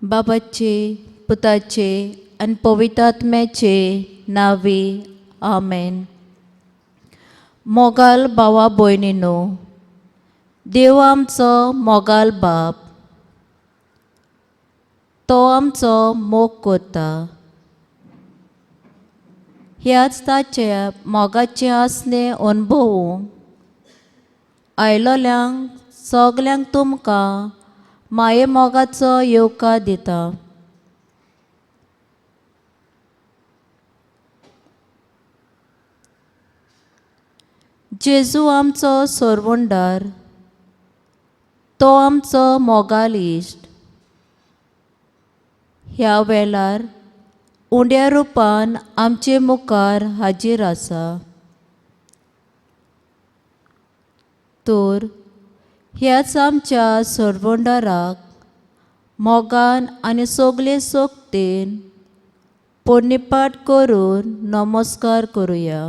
बापाचे, पुताचे आनी पवित्रात्म्याचे नांवे आमेन. मोगाल भावा भयणीनो, देव आमचो मोगाल बाप, तो आमचो मोग करता. ह्याच ताच्या मोगाचें आसलें अनुभवूंक आयलोल्यांक सगल्यांक तुमकां माये मोगाचो येवकार दिता. जेजू आमचो सोरवोंडार, तो आमचो मोगाल इश्ट, ह्या वेळार उंड्या रुपान आमचे मुखार हाजीर आसा. तर ह्याच आमच्या सोरवोंडाराक मोगान आनी सगले सोख्तेन पोरणीपाट करून नमस्कार करुया.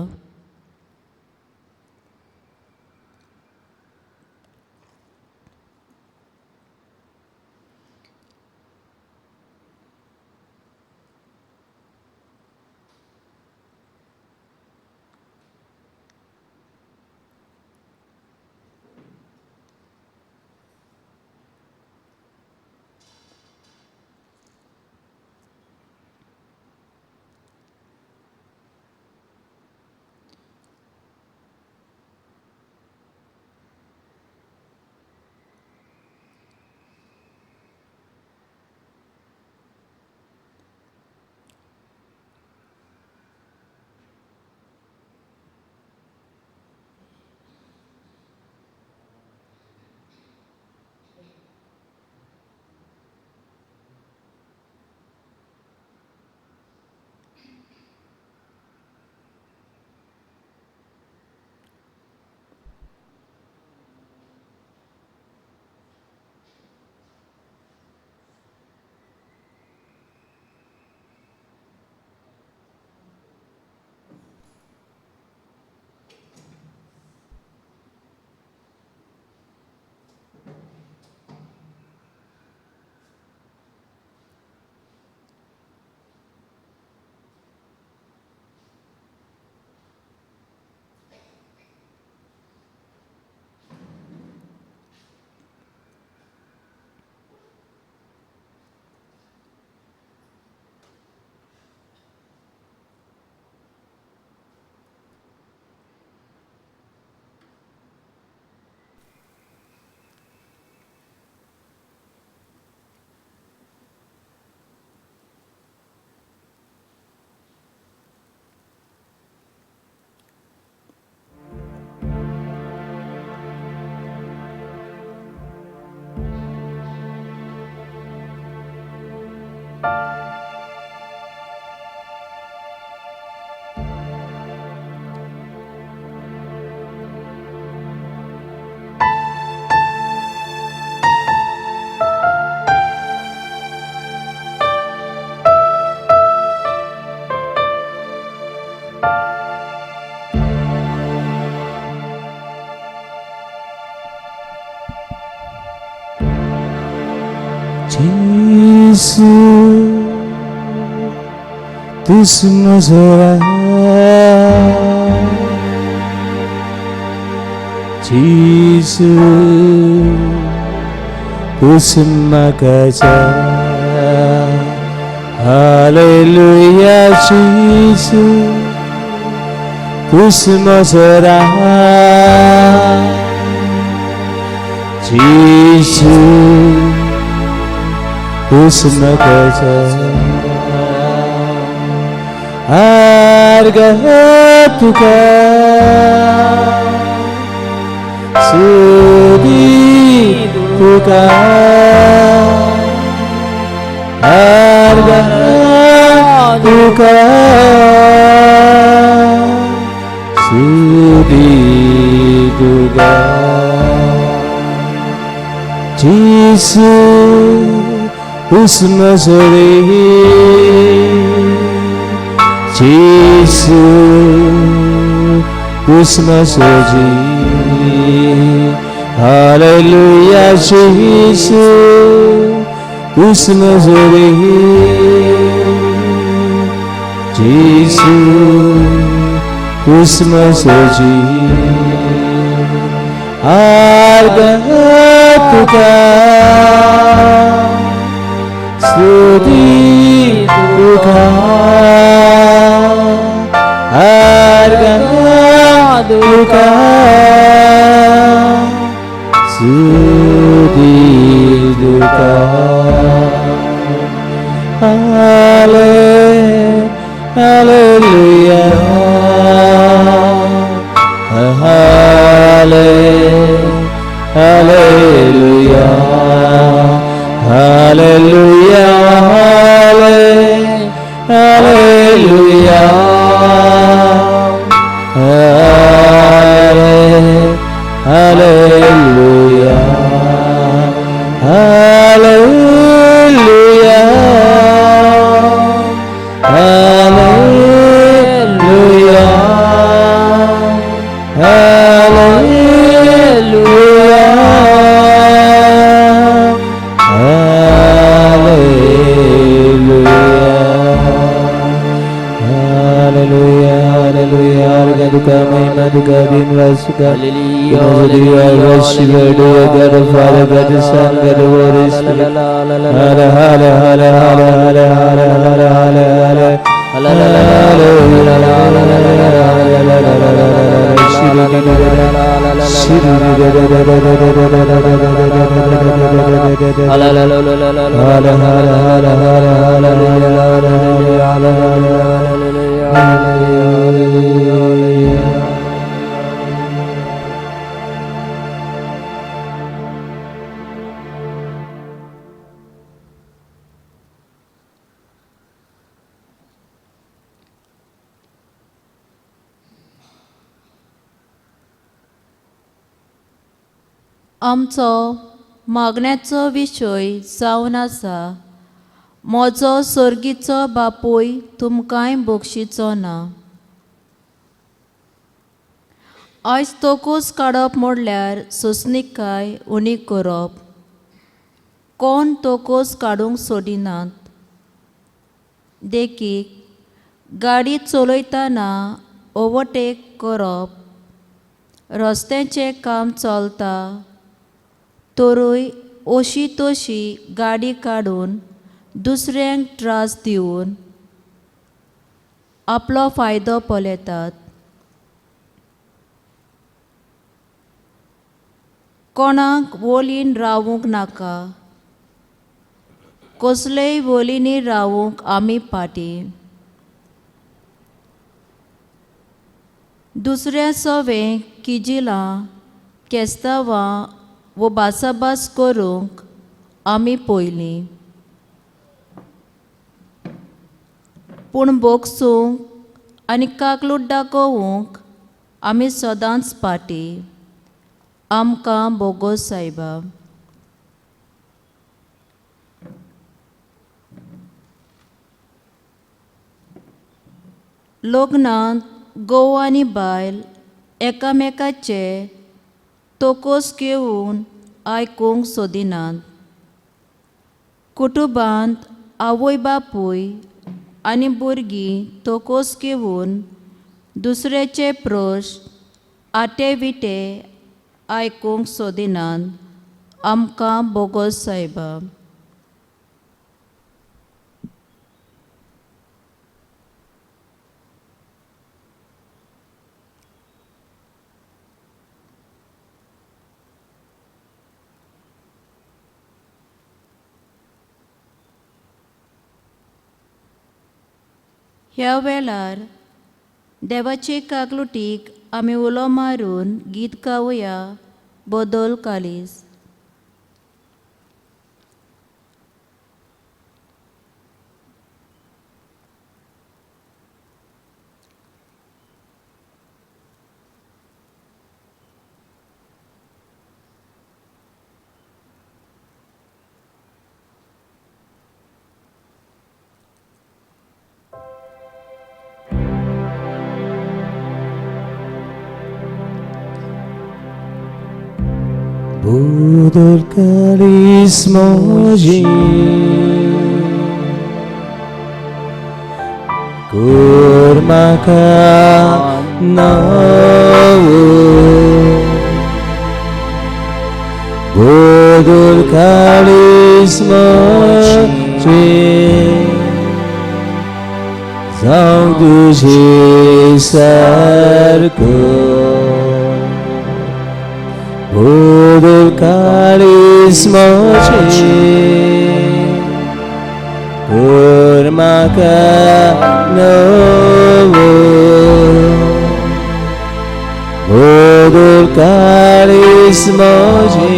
Jesus, tu serás. Jesus, tu semagaja. Hallelujah, Jesus, tu serás. Jesus, Usmakaja harga tuka sudi tuka harga tuka sudi tuka Jesus Usma sore Jesus Usma soji Hallelujah Jesus उस नजरे यीशु उस नजरे आर्गतुका स्तुतितुका आर्गतुका स्तुतितुका Hallelujah Hallelujah Hallelujah Hallelujah Hallelujah Hallelujah Hallelujah आमचो मागण्याचो विशय जावन आसा, म्हजो सर्गीचो बापूय तुमकांय बक्षिचो ना. आयज तोकूच काडप म्हणल्यार सोंसणीकाय उणी करप. कोण तोकूच काडूंक सोदिनात. देखीक गाडी चलयतना ओवरटेक करप, रस्त्याचें काम चलता तरूय अशी तशी गाडी काडून दुसऱ्यांक त्रास दिवन आपलो फायदो पळयतात. कोणाक वळीन रावूंक नाका. कसलेय वळींनी रावूंक आमी फाटी. दुसऱ्या सवें किजिलां केस्तांवां वो भासाभास करूंक आमी पयलीं. पूण बोगसूंक आनी काकलूट दाखोवंक आमी सदांच फाटी. आमकां बोगोस सायबा. लग्नांत घोव आनी बायल एकामेकाचे तोकोस घेवन आयकूंक सोदिनात. कुटुंबांत आवय बापूय आनी भुरगीं तोकोस घेवन दुसऱ्याचे प्रश्न आटे विटे आयकूंक सोदिनात. आमकां बोगोस सायबा. ह्या वेळार देवाचे काकलुटीक आमी उलो मारून गीत गावया. बदल कालीस. 모든 카리스모지 kurmaka nawu bodul karismoji Dòng tu chi sarko Bodul karismoji Kurmaka nawo Bodul karismoji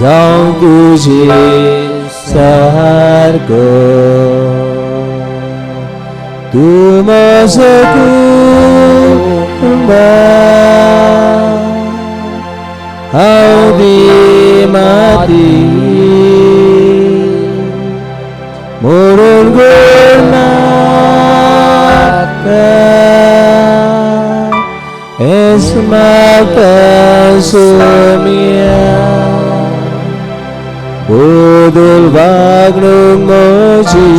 Dòng tu chi sarko Tu masaku Audi mati Murun gurnaka Esmaka sumia Bodul vagnung moji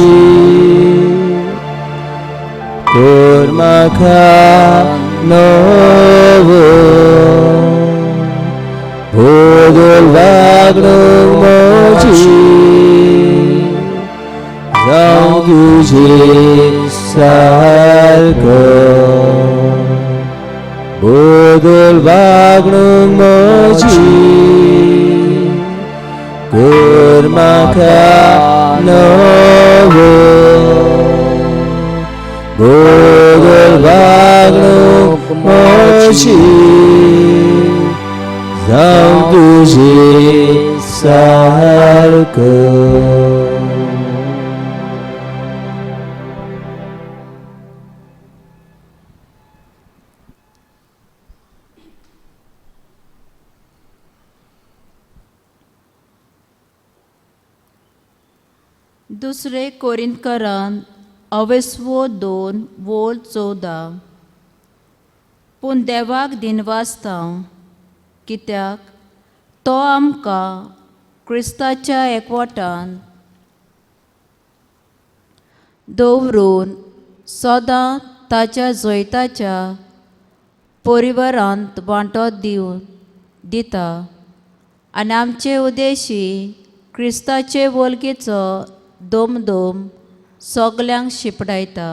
Kurmaka novo Bodul vagnung moji Dòng tu chi sarko Bodul vagnung moji Kurmaka novo Bodul vagnung moji Dòng tu chi sarko दुसरे कोरिंथकारांत 2:14 पूण देवाक दिनवासतां कित्याक तो आमकां क्रिस्ताच्या एकवटान दवरून सदां ताच्या जैताच्या परिवारांत वांटो दिता आनी आमचे उद्देशी क्रिस्ताचे वल्गेचो दोम सगल्यांक शिपडायता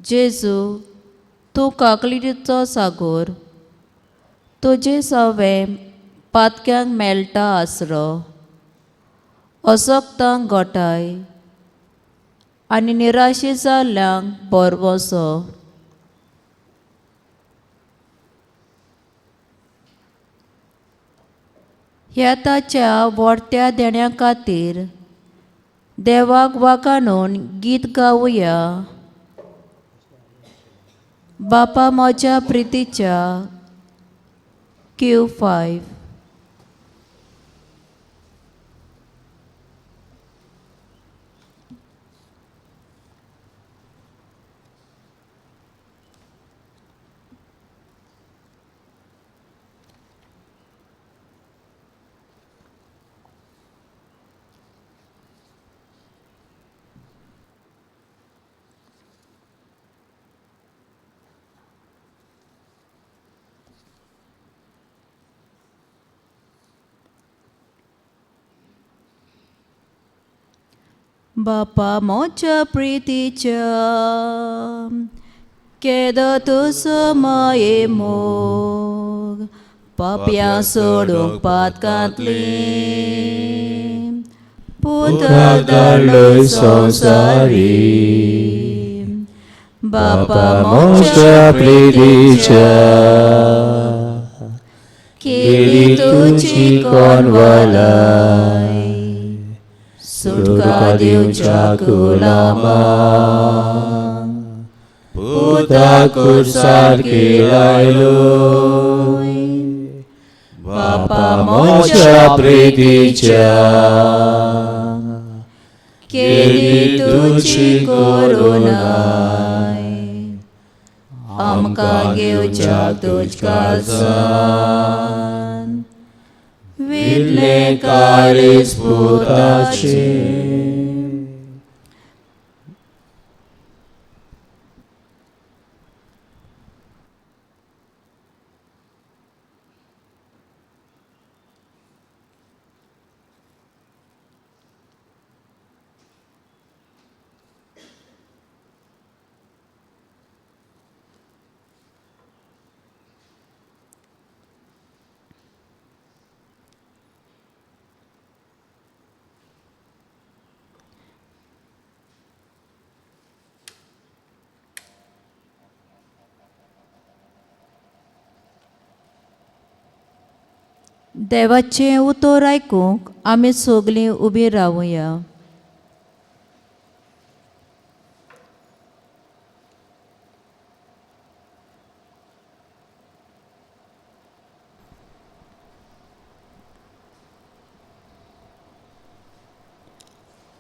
जेजू तूं काकलीचो सागोर तुजे सवें पातक्यांक मेळटा आसरो अशक्तांक घोटाय आनी निराशे जाल्ल्यांक बरवसो ह्या ताच्या व्हडट्या देण्या खातीर देवाक वाखाणून गीत गावुया बापा म्हज्या प्रितीच्या Q5 बापा मोच्या प्रितीच्या केद तुजो माये मोग पाप्या सोडूंक पातकांतली पुता धाडलोय संवसारी बापा मोच्या प्रितीच्या केली तुजी कोनवलाय सुटका दिवच्या गुलामा पुता कुर्सार केलायलो बापा मोच्या प्रितीच्या केली तुजी करुणाय आमकां घेवच्या तुज काळजान विले काळीज पुताचे देवाचें उतर आयकूंक आमी सगळीं उबीं रावुया.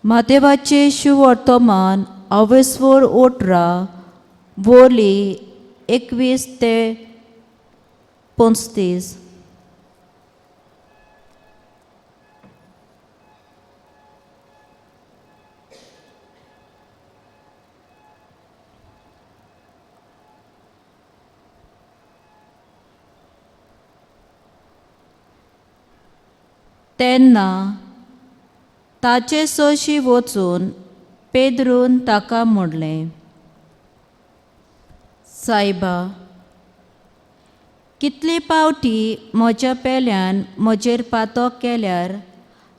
मातेवाचें शुभ वर्तमान अवेस्वर ओटरा बोली 21 ते 35. तेन्ना ताचे सोशी वचून पेद्रून ताका म्हणलें, सायबा, कितली पावटी म्हज्या पेल्यान म्हजेर पातक केल्यार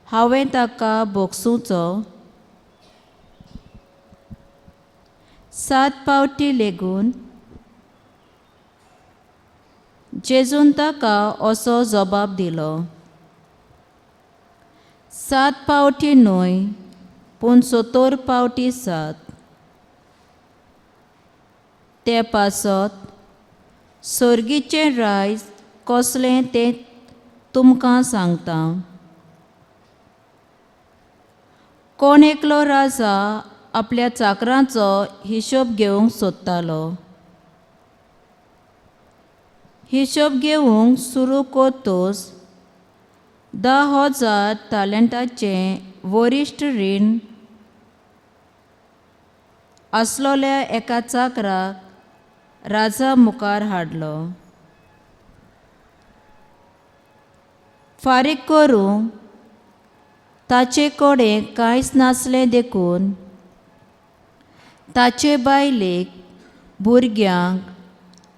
हांवें ताका भोगसूचो? 7 पावटी लेगून? जेजून ताका असो जबाब दिलो, 7 पावटी न्हय, पूण 70 पावटी 7. ते पासत सर्गीचें रायज कसलें तें तुमकां सांगता. कोण एकलो राजा आपल्या चाकरांचो हिशोब घेवंक सोदतालो. हिशोब घेवंक सुरू करतोच 10,000 तालंटाचें वरिश्ट रीण आसलोल्या एका चाकराक राजा मुखार हाडलो. फारीक करूंक ताचे कडेन कांयच नासलें देखून ताचे बायलेक, भुरग्यांक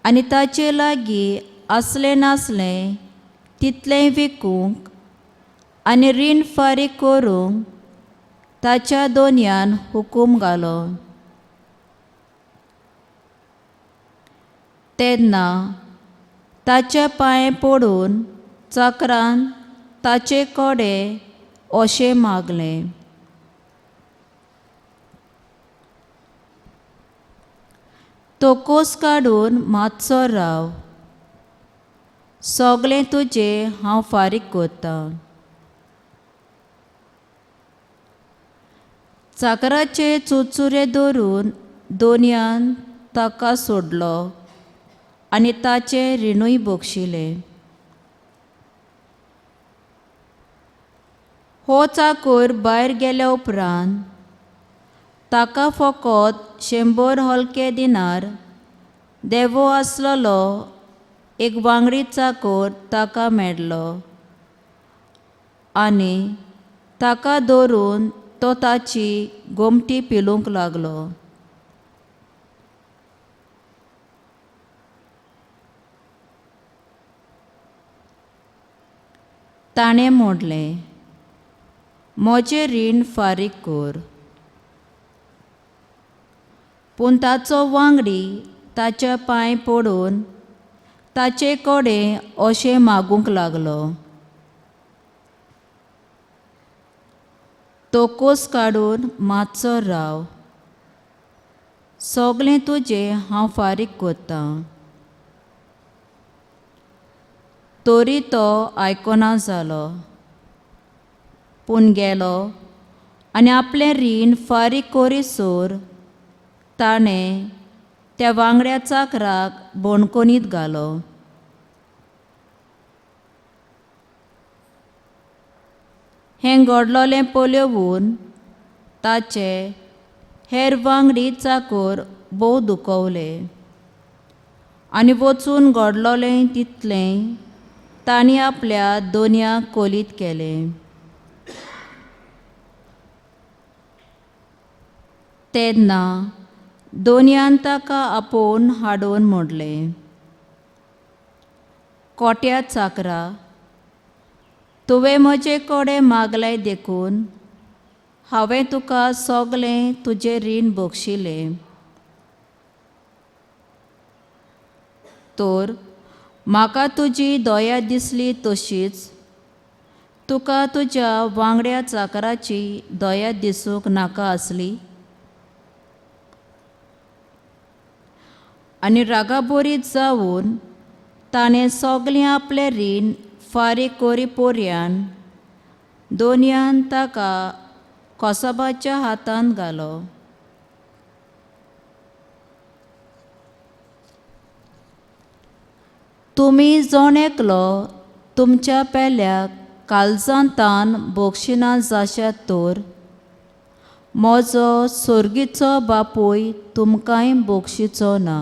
आनी ताचे लागीं आसलें नासलें तितलें विकूंक आनी रीण फारीक करूंक ताच्या दोनयान हुकूम घालो. तेन्ना ताच्या पांय पडून चाकरान ताचे कडेन अशें मागलें, तोकोस काडून मातसो राव, सगळें तुजें हांव फारीक करतां. चाकराचे चुरचुरे धरून दोनयान ताका सोडलो आनी ताचें रिणूय भोगशिलें. हो चाकर भायर गेल्या उपरांत ताका फकत 100 हलके दिनार देवो आसलोलो एक वांगडी चाकर ताका मेळ्ळो आनी ताका धरून तो ताची गोमटी पिलूंक लागलो. ताणें म्हणलें, म्हजें रीण फारीक कर. पूण ताचो वांगडी ताच्या पांय पडून ताचे कडेन अशें मागूंक लागलो, तोकोस काडून मातसो राव, सगळें तुजें हांव फारीक करतां. तरी तो आयकना जालो, पूण गेलो आनी आपलें रीण फारीक करीसर ताणें त्या वांगड्या चाकराक बोणकोनीत घालो. हें घडलोलें पळोवन ताचे हेर वांगडी चाकर भोव दुखवले आनी वचून घडलोलें तितलें तांणी आपल्या दोनयाक कोलीत केलें. तेन्ना दोनयान ताका आपोवन हाडून म्हणलें, कोट्या चाकरा, तुवें म्हजे कडेन मागलें देखून हांवें तुका सगलें तुजें रीण बक्षिलें. तर म्हाका तुजी दया दिसली तशीच तुका तुज्या वांगड्या चाकराची दया दिसूंक नाका आसली. आनी रागाबोरीत जावन ताणें सगलें आपलें रीण फारीक करी पर्यान दोनयान ताका कोसाबाच्या हातांत घालो. तुमी जोण एकलो तुमच्या पेल्याक काळजांतान बक्षिना जाशात तर म्हजो सोर्गीचो बापूय तुमकांय बक्षिचो ना.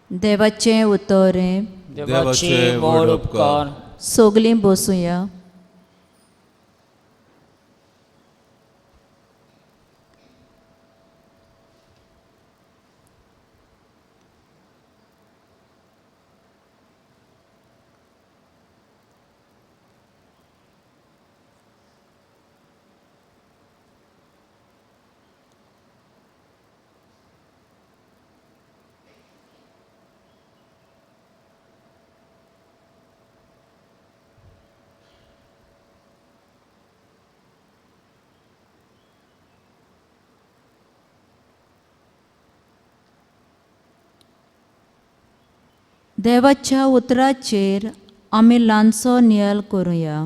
देवाचें उतोरें. देवाचे व्हड उपकार. सगलीं बसूया. देवाच्या उतराचेर आमी ल्हानसो नियाळ करुया.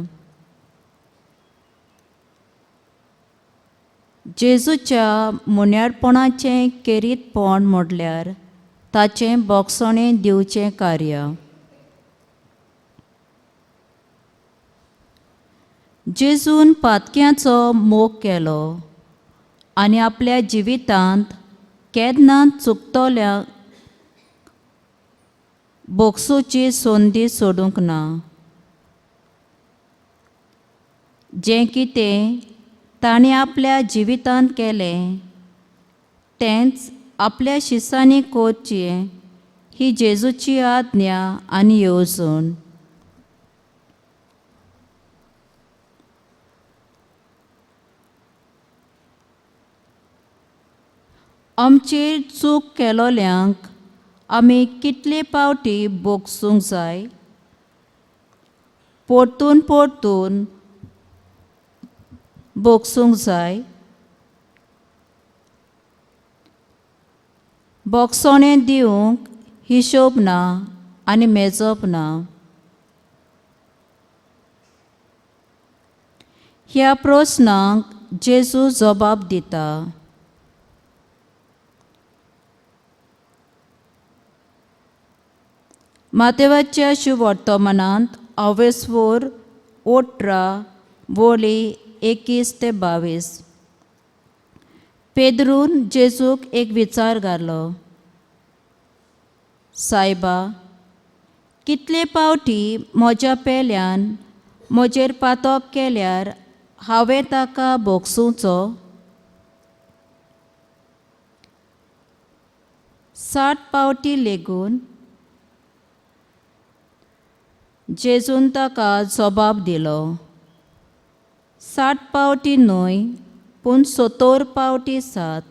जेजूच्या मुन्याळपणाचें केरीतपण म्हटल्यार ताचें बोगसणें दिवचें कार्य. जेजून पातक्याचो मोग केलो आनी आपल्या जिवितांत केन्नाच चुकतोल्यांक बोगसूची संदी सोडूंक ना. जें कितें ताणें आपल्या जिवितांत केलें तेंच आपल्या शिसांनी करचें ही जेजूची आज्ञा आनी येवजण. आमचेर चूक केलोल्यांक आमी कितले पावटी बोगसूंक जाय. परतून परतून बोगसूंक जाय. बोगसणें दिवंक हिशोब ना आनी मेजप ना. ह्या प्रस्नांक जेजू जबाब दिता. मातेवाच्या शुभ वर्तमानांत 18 बोली 21 ते 22. पेद्रून जेजूक एक विचार घालो. सायबा, कितले पावटी म्हज्या पेल्यान म्हजेर पातक केल्यार हांवें ताका बोगसूचो? 60 पावटी लेगून? जेजून ताका जबाब दिलो. 60 पावटी न्हय पूण 70 पावटी 7.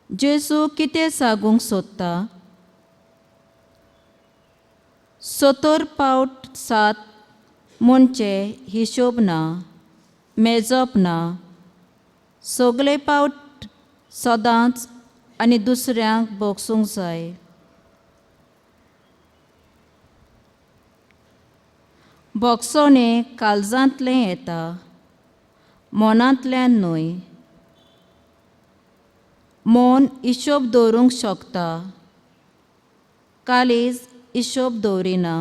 जेजू कितें सांगूंक सोदता? 70 पावट 7 म्हणजे हिशोब ना, मेजप ना, सगळे पावट सदांच आनी दुसऱ्यांक बोगसूंक जाय. बोगसोणें काळजांतलें येता, मनांतल्यान न्हय. मन हिशोब दवरूंक शकता, काळीज हिशोब दवरिना.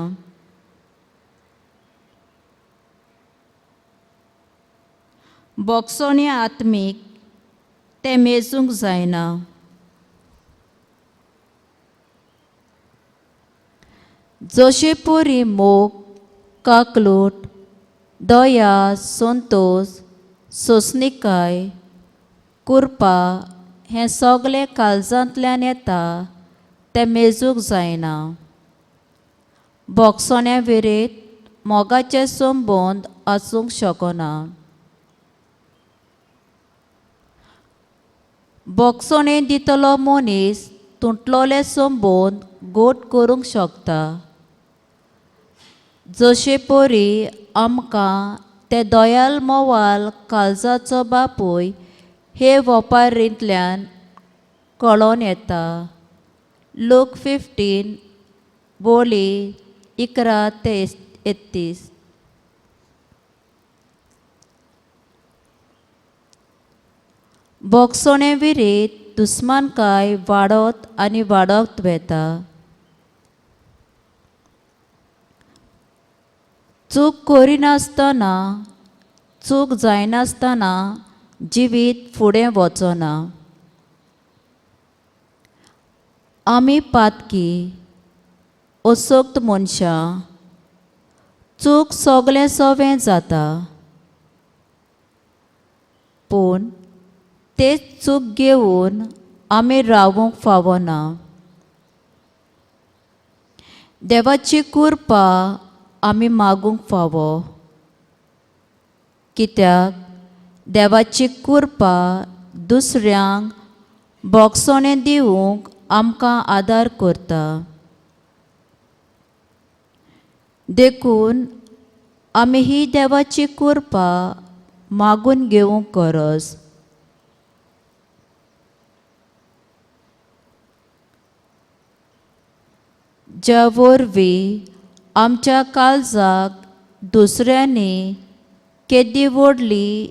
बोगसोणें आत्मीक ते मेजूंक जायना. जशे परी मोग, काकलूट, दया, संतोश, सोंसणीकाय, कुरपा हें सगलें काळजांतल्यान येता तें मेजूंक जायना. बोगसोण्या विरीत मोगाचे संबंद आसूंक शकना. बोगसोणें दितलो मनीस तुटलोले संबंद घोट करूंक शकता. जशे परी आमकां ते दयाल मोवाल काळजाचो बापूय हे ओपारींतल्यान कळोन येता. लूक 15 बोली 11 ते 31. बोगसोणे विरीत दुस्मानकाय वाडत आनी वाडत वेता. चूक करिनासतना, चूक जायनासतना जिवीत फुडें वचना. आमी पातकी, असोक्त मनशां, चूक सगलें सवें जाता. पूण तेच चूक घेवन आमी रावूंक फावना. देवाची कृपा आमी मागूंक फावो, कित्याक देवाची कृपा दुसऱ्यांक बोगसोणें दिवंक आमकां आदार करता. देखून आमी ही देवाची कृपा मागून घेवंक गरज. ज्या वरवीं आमच्या काळजाक दुसऱ्यांनी केदी व्हडली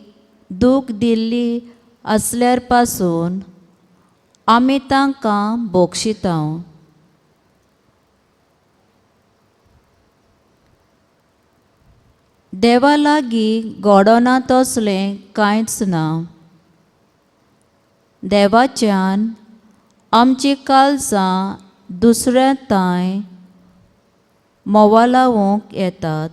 दूख दिल्ली आसल्यार पासून आमी तांकां बोगशिता. देवा लागीं घडना तसलें कांयच ना. देवाच्यान आमची काळजां दुसऱ्या तांय मोवालावंक येतात.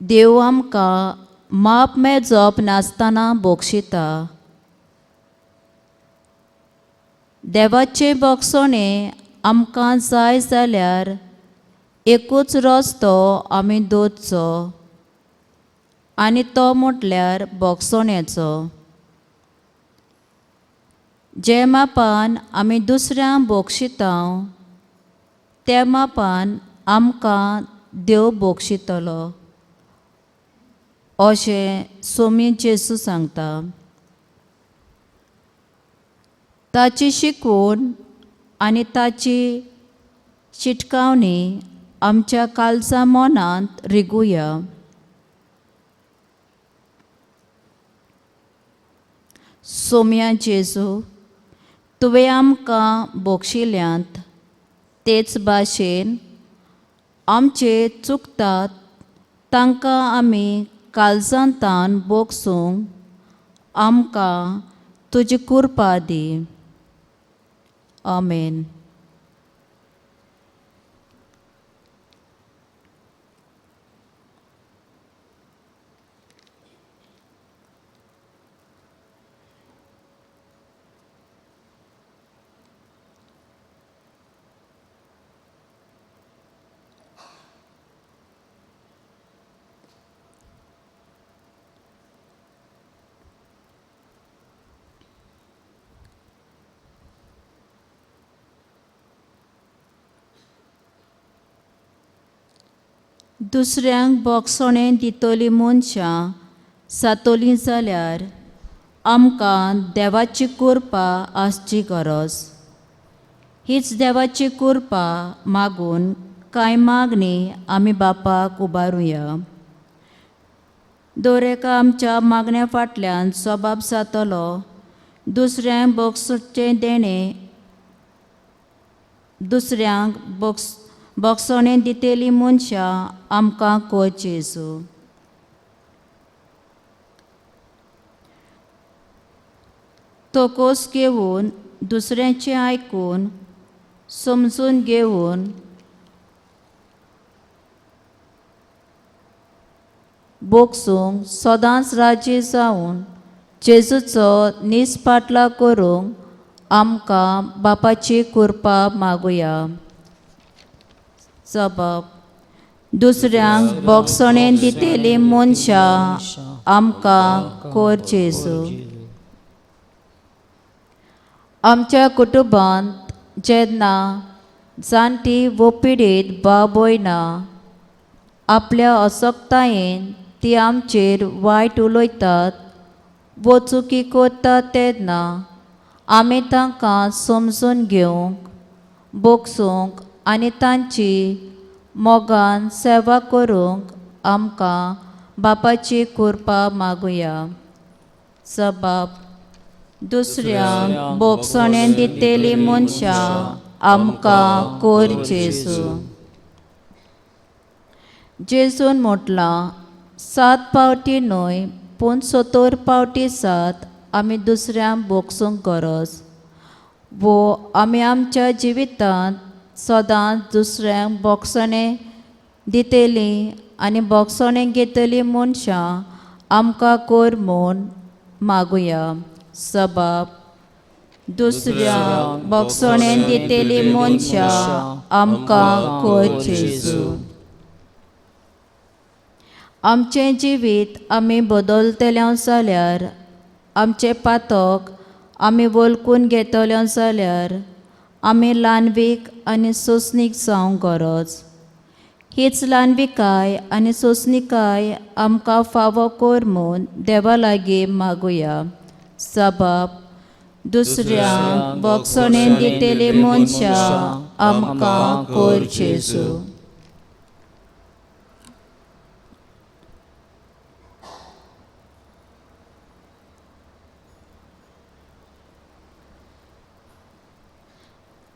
देव आमकां माप मेजप नासतना बोगशिता. देवाचें बोगसोणें आमकां जाय जाल्यार एकूच रस्तो आमी दोरचो, आनी तो म्हटल्यार बोगसोणेचो. जे मापान आमी दुसऱ्यांक बोगशिता त्या मापान आमकां देव बोगशितलो, अशें सोमी जेजू सांगता. ताची शिकवण आनी ताची शिटकावणी आमच्या काळजा मनांत रिगुया. सोम्या जेजू, तुवें आमकां बोगशिल्यांत तेच भाशेन आमचे चुकतात तांकां आमी काळजांतान बोगसूंक आमकां तुजी कृपा दी. आमेन. दुसऱ्यांक बोगसोणें दितलीं मनशां जातलीं जाल्यार आमकां देवाची कृपा आसची गरज. हीच देवाची कृपा मागून कांय मागणी आमी बापाक उबारुया. दोरेका आमच्या मागण्या फाटल्यान सबाब जातलो. दुसऱ्यांक बोगसचे देणे, दुसऱ्यांक बोगसणें दितेली मनशां आमकां कोच जेजू. तोकोस घेवन दुसऱ्याचें आयकून समजून घेवन बोगसूंक सदांच राजी जावन जेजूचो निस्पाटला करूंक आमकां बापाची कृपा मागुया. जबाब. दुसऱ्यांक बोगसणें दितेली मनशां आमकां कोर जेजू. आमच्या कुटुंबांत जेन्ना जाणटी वो पिडीत भाव भयणां आपल्या अशक्तायेन ती आमचेर वायट उलयतात वो चुकी करतात तेन्ना आमी तांकां समजून घेवंक, बोगसूंक आनी तांची मोगान सेवा करूंक आमकां बापाची कृपा मागुया. जबाब. दुसऱ्यांक बोगसणें दितेली मनशां आमकां कोर जेजू. जेजून म्हटलां, 7 पावटी न्हय पूण 70 पावटी 7 आमी दुसऱ्यांक बोगसूंक गरज. वो आमी आमच्या जिवितांत सदांच दुसऱ्यांक बोगसणें दितेलीं आनी बोगसणें घेतलीं मनशां आमकां कोर म्हूण मागुया. जबाब. दुसऱ्यांक बोगसणें दितेली मनशां आमकां कोर जेजू. आमचें जिवीत आमी बदलतल्यो जाल्यार, आमचें पातक आमी वळखून घेतल्यो जाल्यार आमी ल्हानवीक आनी सोंसणीक जावंक गरज. हीच ल्हानविकाय आनी सोंसणीकाय आमकां फावो कोर म्हूण देवा लागीं मागुया. जबाब. दुसऱ्यांक बोगसणें दितेली मनशां आमकां कोर जेजू.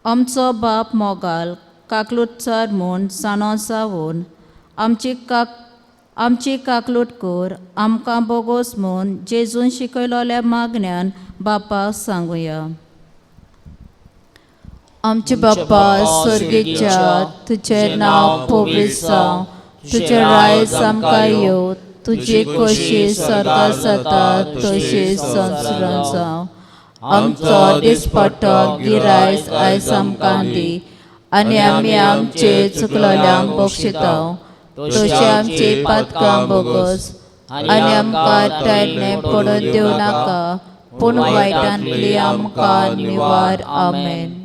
आमचो बाप मोगाल काकलूटचार म्हूण जाणो जावन आमची काकलूट कर आमकां बोगोस म्हूण जेजून शिकयलोल्या मागण्यान बापाक सांगुया. आमचे बाप्पा स्वर्गीच्या, तुजें नांव पवित्र जावं, तुजें रायज आमकां येवं, तुजी खोशी स्वर्गांत जाता तशी संवसारांत जावं. आमचो दिसपट्टो गिरायज आयज आमकां दी आनी आमी आमचे चुकलोल्यांक बक्षितांव तशें आमची पातकां बोगोस आनी आमकां टायटलें पडोवन दिवं नाका पूण वायटांतली आमकां निवार. आमेन.